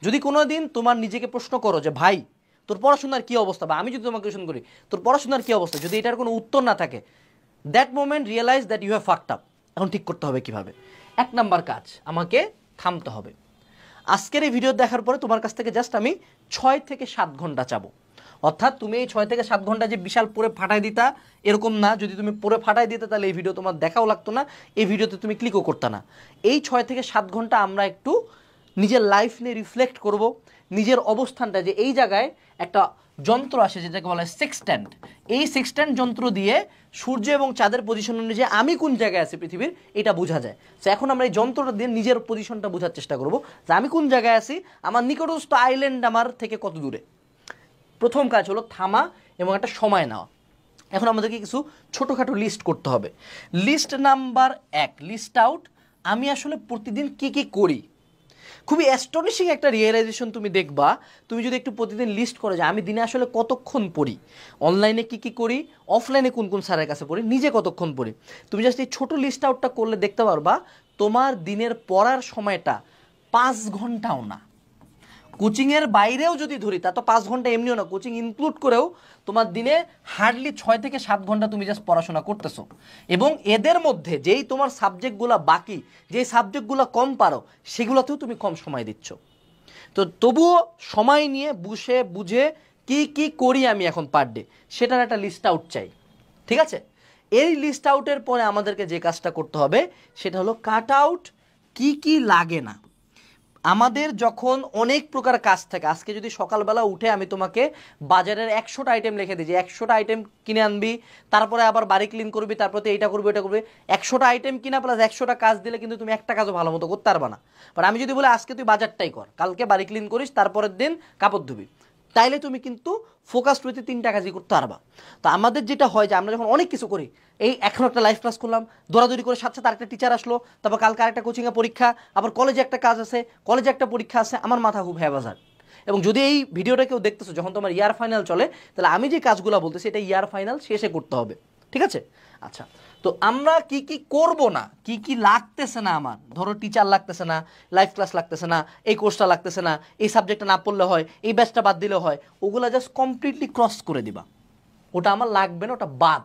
যদি কোনো দিন তোমার নিজেকে প্রশ্ন করো যে ভাই তোর পড়াশোনার কী অবস্থা, বা আমি যদি তোমাকে কোয়েশ্চন করি তোর পড়াশোনার কী অবস্থা, যদি এটার কোনো উত্তর না থাকে, that moment realise that you have fucked up. এখন ঠিক করতে হবে কিভাবে। 1 নাম্বার কাজ, আমাকে থামতে হবে। আজকের এই ভিডিও দেখার পরে তোমার কাছ থেকে জাস্ট আমি 6 থেকে 7 ঘন্টা চাবো। অর্থাৎ তুমি এই 6 থেকে 7 ঘন্টা যে বিশাল পড়ে ফাটাই দিতা এরকম না। যদি তুমি পড়ে ফাটাই দিতে তাহলে এই ভিডিও তোমার দেখাও লাগতো না, এই ভিডিওতে তুমি ক্লিকও করতে না। এই 6 থেকে 7 ঘন্টা আমরা একটু নিজের লাইফ নিয়ে রিফ্লেক্ট করব, নিজের অবস্থানটা, যে এই জায়গায় একটা যন্ত্র আসে যেটাকে বলা হয় সেক্সট্যান্ট। এই সেক্সট্যান্ট যন্ত্র দিয়ে সূর্য এবং চাঁদের পজিশন অনুযায়ী আমি কোন জায়গায় আছি পৃথিবীর এটা বোঝা যায়। তো এখন আমরা এই যন্ত্রটা দিয়ে নিজের পজিশনটা বোঝার চেষ্টা করব যে আমি কোন জায়গায় আছি, আমার নিকটস্থ আইল্যান্ড আমার থেকে কত দূরে। প্রথম কাজ হলো থামা এবং একটা সময় নেওয়া। এখন আমাদেরকে কিছু ছোটোখাটো লিস্ট করতে হবে। লিস্ট নাম্বার 1, লিস্ট আউট আমি আসলে প্রতিদিন কি কি করি। খুবই অ্যাস্টনিশিং একটা রিয়েলাইজেশন তুমি দেখবা, তুমি যদি একটু প্রতিদিন লিস্ট করো যে আমি দিনে আসলে কতক্ষণ পড়ি, অনলাইনে কি কি করি, অফলাইনে কোন কোন স্যারের কাছে পড়ি, নিজে কতক্ষণ পড়ি। তুমি জাস্ট এই ছোটো লিস্ট আউটটা করলে দেখতে পারবা তোমার দিনের পড়ার সময়টা 5 ঘন্টাও না। কোচিংয়ের বাইরেও যদি ধরি তা তো 5 ঘন্টা এমনিও না, কোচিং ইনক্লুড করেও তোমার দিনে হার্ডলি 6 থেকে 7 ঘন্টা তুমি জাস্ট পড়াশোনা করতেছো। এবং এদের মধ্যে যেই তোমার সাবজেক্টগুলো বাকি, যেই সাবজেক্টগুলো কম পারো সেগুলোতেও তুমি কম সময় দিচ্ছ। তো তবুও সময় নিয়ে বসে বুঝে কি কি করি আমি এখন পার ডে সেটার একটা লিস্ট আউট চাই, ঠিক আছে? এই লিস্ট আউটের পরে আমাদেরকে যে কাজটা করতে হবে সেটা হলো কাট আউট কি কি লাগে না। আমাদের যখন অনেক প্রকার কাজ থাকে, আজকে যদি সকালবেলা উঠে আমি তোমাকে বাজারের 100টা আইটেম লিখে দিই যে 100টা আইটেম কিনে আনবি, তারপরে আবার বাড়ি ক্লিন করবি, তারপরে এইটা করবি এটা করবি, 100টা আইটেম কিনা প্লাস 100টা কাজ দিলে কিন্তু তুমি একটা কাজও ভালো মতো করতে পারবা না। বাট আমি যদি বলি আজকে তুই বাজারটাই কর, কালকে বাড়ি ক্লিন করিস, তারপরের দিন কাপড় ধুবি, তাইলে তুমি কিন্তু ফোকাসড হইতে 3টা কাজই করতে পারবা। তো আমাদের যেটা হয় যে আমরা যখন অনেক কিছু করি, এই এখন একটা লাইভ ক্লাস করলাম, দৌড়াদৌড়ি করে সাথে সাথে আরেকটা টিচার আসলো, তারপর কালকে আরেকটা কোচিংয়ে পরীক্ষা, আবার কলেজে একটা কাজ আছে, কলেজে একটা পরীক্ষা আছে, আমার মাথা খুব হ্যাবাজার। এবং যদি এই ভিডিওটা কেউ দেখতেছো যখন তোমার ইয়ার ফাইনাল চলে, তাহলে আমি যে কাজগুলো বলতেছি এটা ইয়ার ফাইনাল শেষে করতে হবে, ঠিক আছে? আচ্ছা, তো আমরা কি কি করব না, কি কি লাগতেছে না, আমার ধরো টিচার লাগতেছে না, লাইভ ক্লাস লাগতেছে না, এই কোর্সটা লাগতেছে না, এই সাবজেক্টটা না পড়লে হয়, এই ব্যাচটা বাদ দিলে হয়, ওগুলা জাস্ট কমপ্লিটলি ক্রস করে দিবা। ওটা আমার লাগবে না, ওটা বাদ।